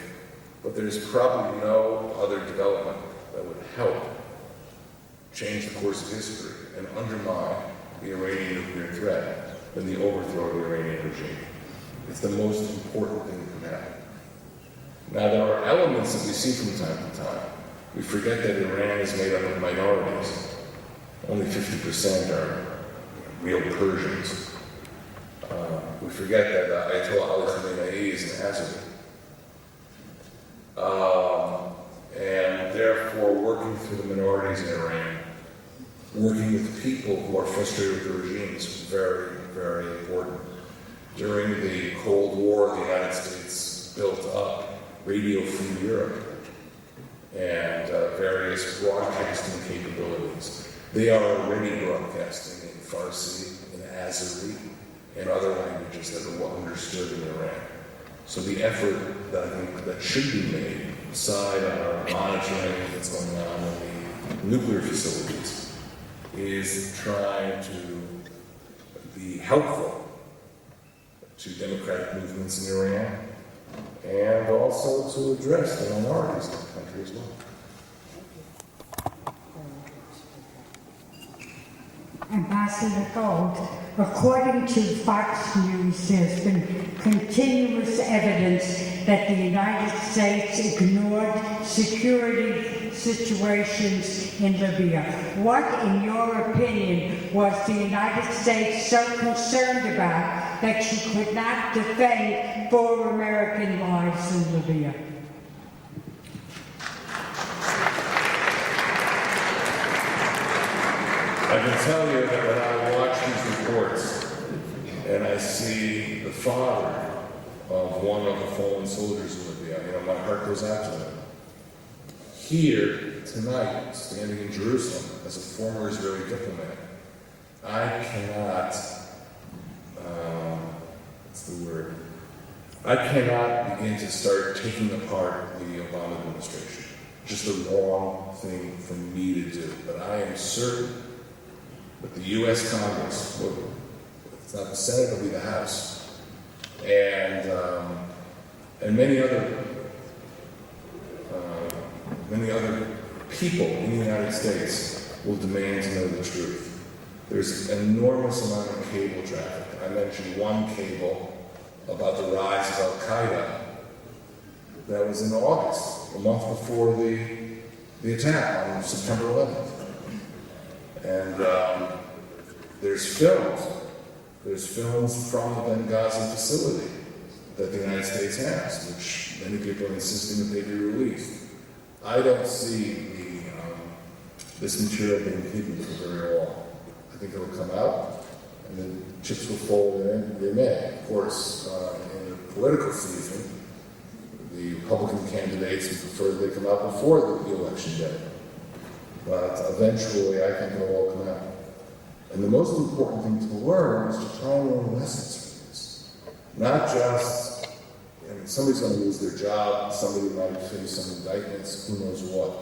But there's probably no other development that would help change the course of history and undermine the Iranian nuclear threat than the overthrow of the Iranian regime. It's the most important thing that can happen. Now, there are elements that we see from time to time. We forget that Iran is made up of minorities. Only 50% are real Persians. We forget that Ayatollah Ali Khamenei is an Azeri. And therefore, working through the minorities in Iran, working with people who are frustrated with the regime is very, very important. During the Cold War, the United States built up Radio Free Europe and various broadcasting capabilities. They are already broadcasting in Farsi, in Azeri, and other languages that are well understood in Iran. So the effort that I think that should be made, aside our monitoring that's going on in the nuclear facilities, is trying to be helpful to democratic movements in Iran, and also to address the minorities in the country as well. Ambassador Gold, according to Fox News, there's been continuous evidence that the United States ignored security situations in Libya. What, in your opinion, was the United States so concerned about that you could not defend 4 American lives in Libya? I can tell you that when I watch these reports and I see the father of one of the fallen soldiers in Libya, my heart goes out to him. Here, tonight, standing in Jerusalem as a former Israeli diplomat, I cannot, I cannot begin to start taking apart the Obama administration. Just the wrong thing for me to do. But I am certain that the U.S. Congress, it's not the Senate, it'll be the House, and many other people in the United States will demand to know the truth. There's an enormous amount of cable traffic. I mentioned one cable about the rise of Al-Qaeda. That was in August, a month before the attack on September 11th. And there's films from the Benghazi facility that the United States has, which many people are insisting that they be released. I don't see this material being hidden for very long. I think it'll come out, and the chips will fall where they may. Of course, in the political season, the Republican candidates would prefer they come out before the election day. But eventually, I think it'll all come out. And the most important thing to learn is to try and learn lessons from this. Not just, somebody's going to lose their job, somebody might face some indictments, who knows what.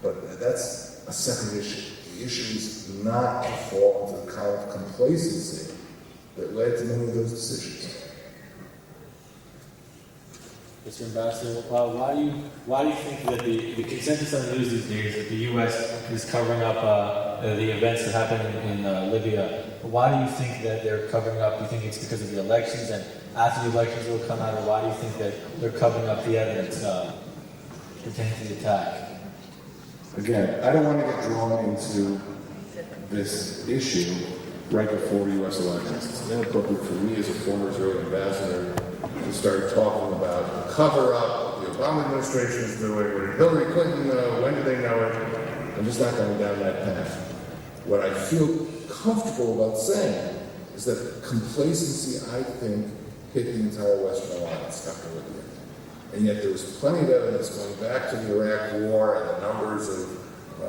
But that's a separate issue. The issue is not to fall into the kind of complacency that led to many of those decisions. Mr. Ambassador, why do you think that the consensus on the news these days that the U.S. is covering up the events that happened in Libya? Why do you think that they're covering up? Do you think it's because of the elections, and after the elections will come out, or why do you think that they're covering up the evidence pertaining to the attack? Again, I don't want to get drawn into this issue right before the U.S. elections. It's inappropriate for me as a former Israeli ambassador to start talking about the cover-up, what the Obama administration is doing, what did Hillary Clinton know, when did they know it? I'm just not going down that path. What I feel comfortable about saying is that complacency, I think, hit the entire Western alliance after Libya. And yet there was plenty of evidence going back to the Iraq War and the numbers of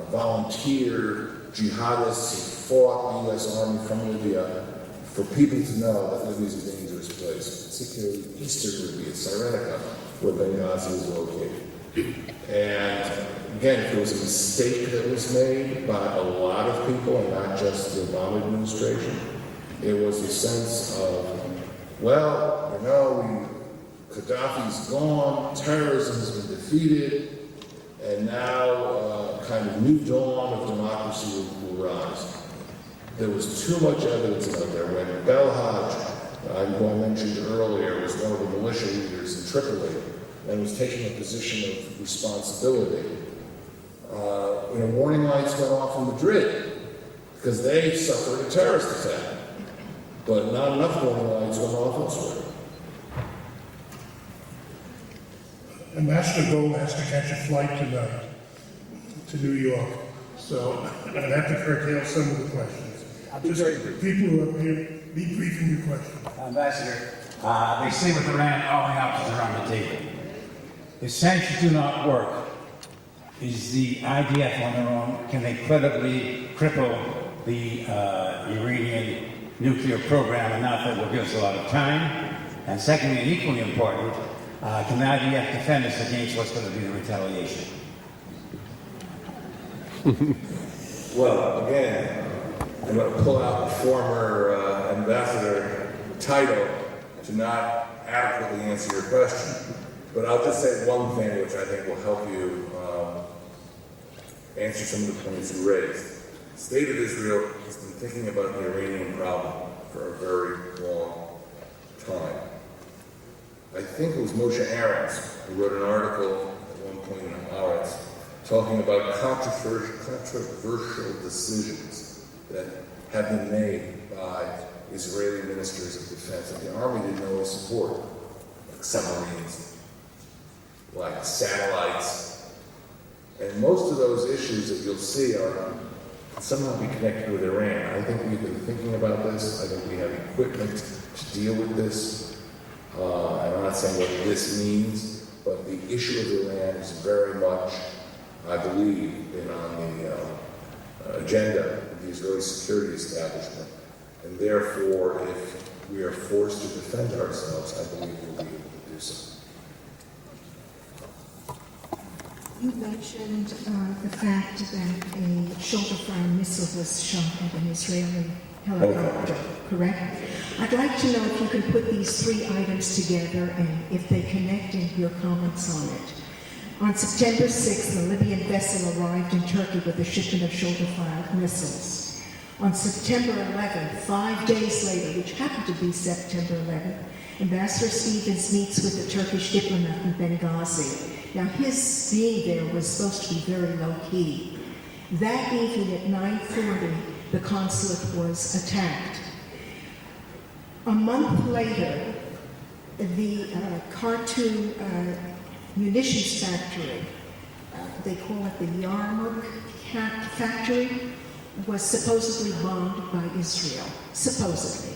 volunteer jihadists who fought the U.S. Army from Libya for people to know that Libya is a dangerous place, particularly eastern Libya, Cyrenaica, where Benghazi is located. And again, if there was a mistake that was made by a lot of people, and not just the Obama administration, it was a sense of, well, Gaddafi's gone, terrorism has been defeated, and now kind of new dawn of democracy will rise. There was too much evidence out there. When Belhaj, I mentioned earlier, was one of the militia leaders in Tripoli and was taking a position of responsibility. Warning lights went off in Madrid because they suffered a terrorist attack, but not enough warning lights went off elsewhere. Ambassador Gold has to catch a flight tonight to New York, so I'm going to have to curtail some of the questions. I'll be very brief. People who are here, be brief in your questions. Ambassador, they say with Iran, all the options are on the table. If sanctions do not work, is the IDF on their own, can they credibly cripple the Iranian nuclear program enough that will give us a lot of time? And secondly, and equally important, can the IDF defend us against what's going to be the retaliation? Well, again, I'm going to pull out the former ambassador title to not adequately answer your question. But I'll just say one thing which I think will help you answer some of the points you raised. The state of Israel has been thinking about the Iranian problem for a very long time. I think it was Moshe Ahrens who wrote an article at one point in Haaretz talking about controversial decisions that have been made by Israeli ministers of defense that the army didn't always support, like submarines, like satellites. And most of those issues that you'll see are somehow be connected with Iran. I think we've been thinking about this. I think we have equipment to deal with this. I'm not saying what this means, but the issue of Iran is very much, I believe, been on the agenda of the Israeli security establishment. And therefore, if we are forced to defend ourselves, I believe we'll be able to do so. You mentioned the fact that a shoulder-fire missile was shot at an Israeli helicopter, correct? I'd like to know if you can put these three items together and if they connect in your comments on it. On September 6th, the Libyan vessel arrived in Turkey with a shipment of shoulder-fire missiles. On September 11th, 5 days later, which happened to be September 11th, Ambassador Stevens meets with the Turkish diplomat in Benghazi. Now, his being there was supposed to be very low-key. That evening at 9:40, the consulate was attacked. A month later, the Khartoum munitions factory, they call it the Yarmouk factory, was supposedly bombed by Israel. Supposedly.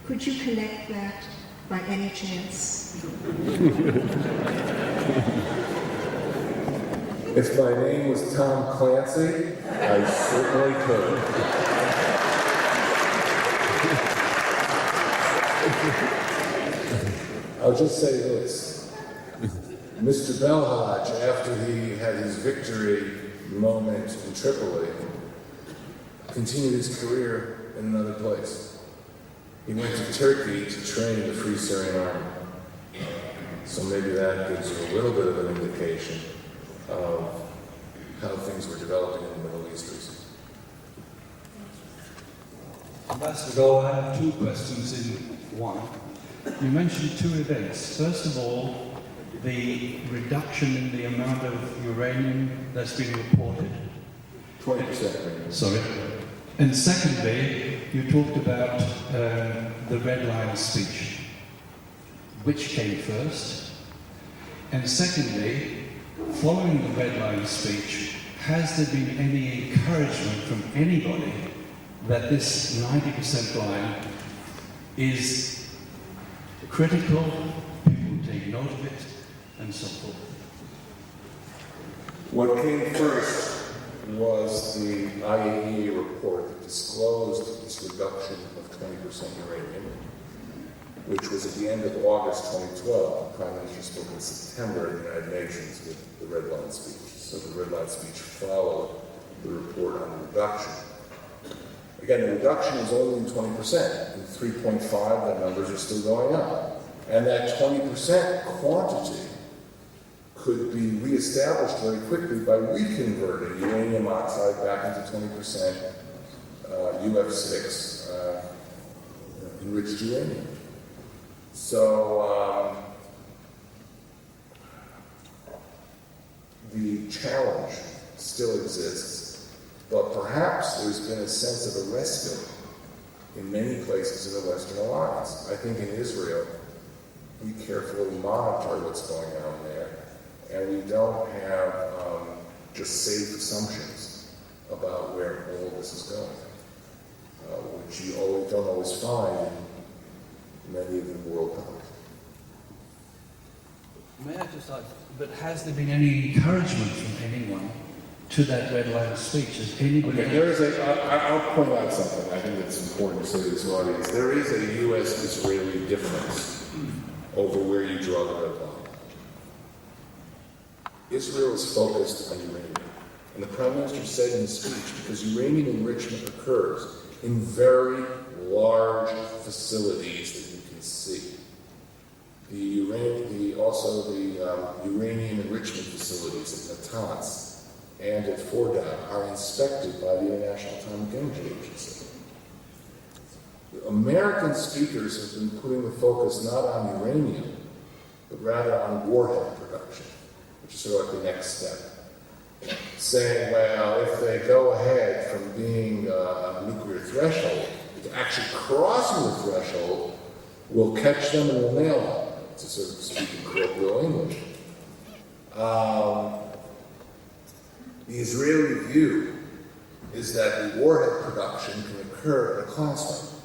Could you connect that by any chance? If my name was Tom Clancy, I certainly could. I'll just say this. Mr. Belhaj, after he had his victory moment in Tripoli, continued his career in another place. He went to Turkey to train the Free Syrian Army. So maybe that gives you a little bit of an indication of how things were developing in the Middle East recently. Ambassador Dole, I have two questions in one. You mentioned two events. First of all, the reduction in the amount of uranium that's been reported. 20%. Sorry. And secondly, you talked about the red line speech. Which came first? And secondly, following the red line speech, has there been any encouragement from anybody that this 90% line is critical, people take note of it, and so forth? What came first was the IAEA report that disclosed this reduction of 20% uranium, which was at the end of August 2012. The Prime Minister spoke in September in the United Nations with the Red Line speech. So the Red Line speech followed the report on the reduction. Again, the reduction is only in 20%. In 3.5, the numbers are still going up. And that 20% quantity could be reestablished very quickly by reconverting uranium oxide back into 20% UF6 enriched uranium. So the challenge still exists, but perhaps there's been a sense of a respite in many places in the Western Alliance. I think in Israel, we carefully monitor what's going on there, and we don't have just safe assumptions about where all this is going, which you don't always find in many of the world countries. May I just ask, but has there been any encouragement from anyone to that red line speech? Has anybody... Okay, I'll point out something I think it's important to say to this audience. There is a U.S.-Israeli difference over where you draw the red line. Israel is focused on uranium. And the Prime Minister said in his speech, because uranium enrichment occurs in very large facilities that you can see. The uranium enrichment facilities at Natanz and at Fordow are inspected by the International Atomic Energy Agency. American speakers have been putting the focus not on uranium, but rather on warhead production, which is sort of like the next step. Saying, well, if they go ahead from being a nuclear threshold to actually crossing the threshold, we'll catch them and we'll nail them, to sort of speak in colloquial English. The Israeli view is that the warhead production can occur at a classroom,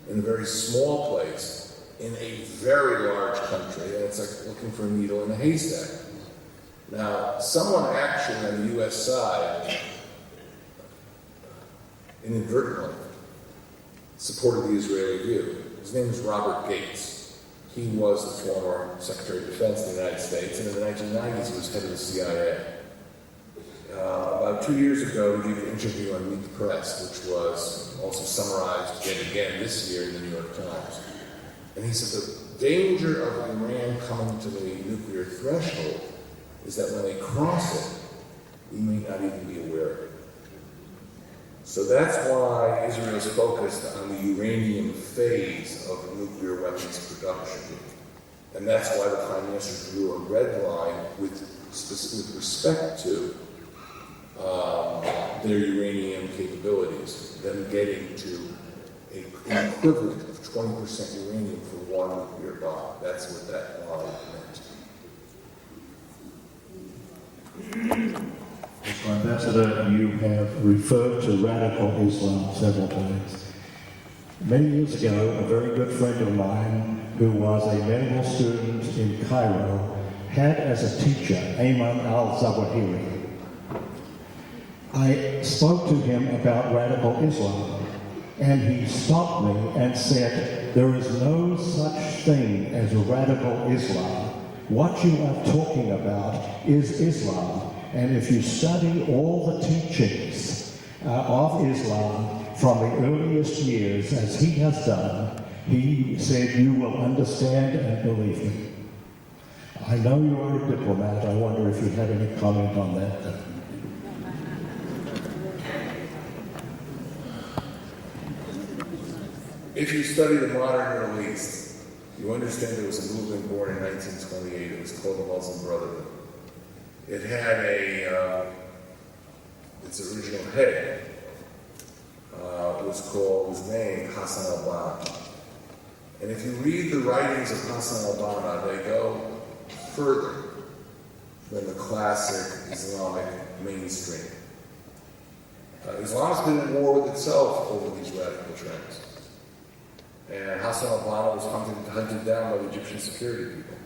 in a very small place, in a very large country, and it's like looking for a needle in a haystack. Now, someone actually on the U.S. side, inadvertently, supported the Israeli view. His name is Robert Gates. He was the former Secretary of Defense of the United States, and in the 1990s he was head of the CIA. About 2 years ago, he gave an interview on Meet the Press, which was also summarized again this year in the New York Times. And he said the danger of Iran coming to the nuclear threshold is that when they cross it, we may not even be aware of it. So that's why Israel is focused on the uranium phase of nuclear weapons production. And that's why the Prime Minister drew a red line with respect to their uranium capabilities, them getting to an equivalent of 20% uranium for one nuclear bomb. That's what that line meant. Has Well, Ambassador, you have referred to radical Islam several times. Many years ago, a very good friend of mine, who was a medical student in Cairo, had as a teacher Ayman al-Zawahiri. I spoke to him about radical Islam, and he stopped me and said, there is no such thing as radical Islam. What you are talking about is Islam. And if you study all the teachings of Islam from the earliest years, as he has done, he said, you will understand and believe me. I know you are a diplomat. I wonder if you have any comment on that. If you study the modern Middle East, you understand there was a movement born in 1928. It was called the Muslim Brotherhood. It had its original head was named Hassan al-Banna. And if you read the writings of Hassan al-Banna, they go further than the classic Islamic mainstream. Islam's been at war with itself over these radical trends. And Hassan al-Banna was hunted down by the Egyptian security people.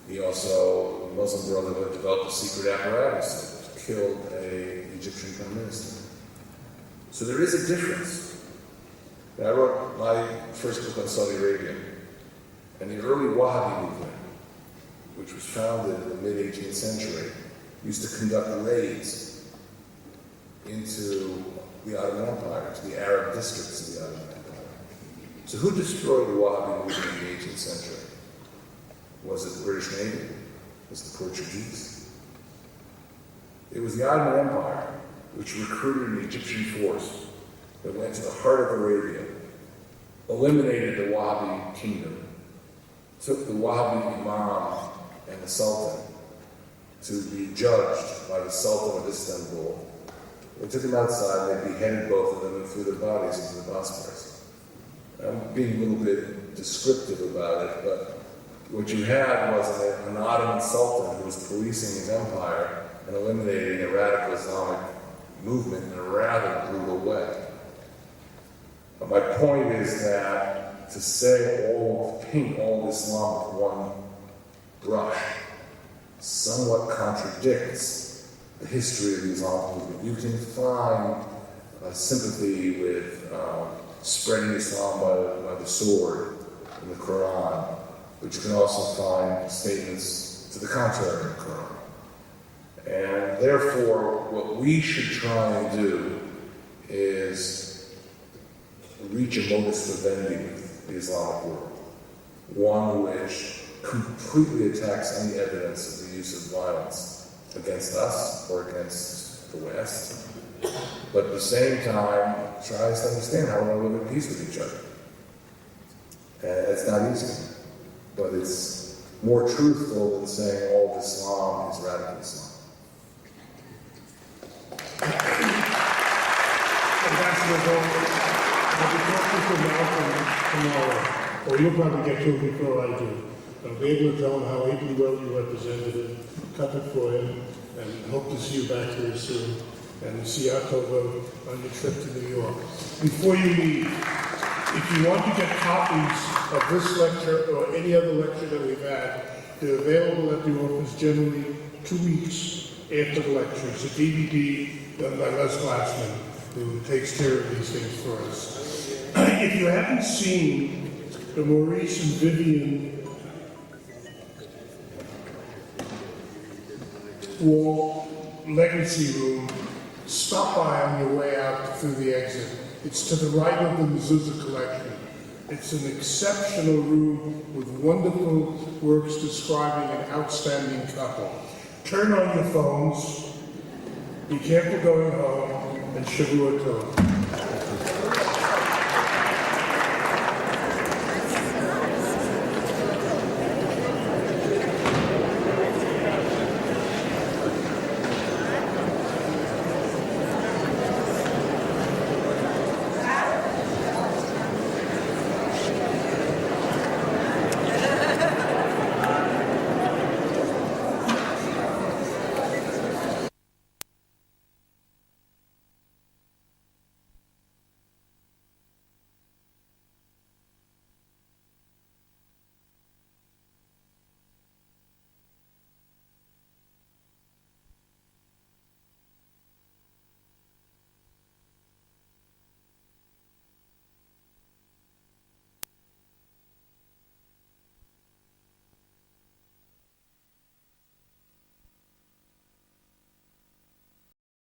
He also, the Muslim Brotherhood, developed a secret apparatus that killed an Egyptian prime minister. So there is a difference. Now, I wrote my first book on Saudi Arabia, and the early Wahhabi movement, which was founded in the mid-18th century, used to conduct raids into the Ottoman Empire, to the Arab districts of the Ottoman Empire. So who destroyed the Wahhabi movement in the 18th century? Was it the British Navy? Was it the Portuguese? It was the Ottoman Empire which recruited an Egyptian force that went to the heart of Arabia, eliminated the Wahhabi kingdom, took the Wahhabi Imam and the Sultan to be judged by the Sultan of Istanbul. They took them outside, they beheaded both of them and threw their bodies into the Bosphorus. I'm being a little bit descriptive about it, but what you had was an Ottoman Sultan who was policing his empire and eliminating a radical Islamic movement in a rather brutal way. But my point is that to say paint all of Islam with one brush somewhat contradicts the history of the Islamic movement. You can find sympathy with spreading Islam by the sword in the Quran, but you can also find statements to the contrary in the Quran. And therefore, what we should try and do is reach a modus vivendi with the Islamic world, one which completely attacks any evidence of the use of violence against us or against the West, but at the same time tries to understand how we live in peace with each other. And it's not easy, but it's more truthful than saying all of Islam is radical Islam. Ambassador Dori, I'll be talking to Malcolm tomorrow, or you'll probably get to it before I do. I'll be able to tell him how ably well you represented him, cut it for him, and hope to see you back here soon. And see October on your trip to New York. Before you leave, if you want to get copies of this lecture or any other lecture that we've had, they're available at the office generally 2 weeks after the lecture. It's a DVD done by Glassman, who takes care of these things for us. If you haven't seen the Maurice and Vivian Wall Legacy Room, stop by on your way out through the exit. It's to the right of the Mezuzah collection. It's an exceptional room with wonderful works describing an outstanding couple. Turn on your phones, be careful going home, and Shavua Tov.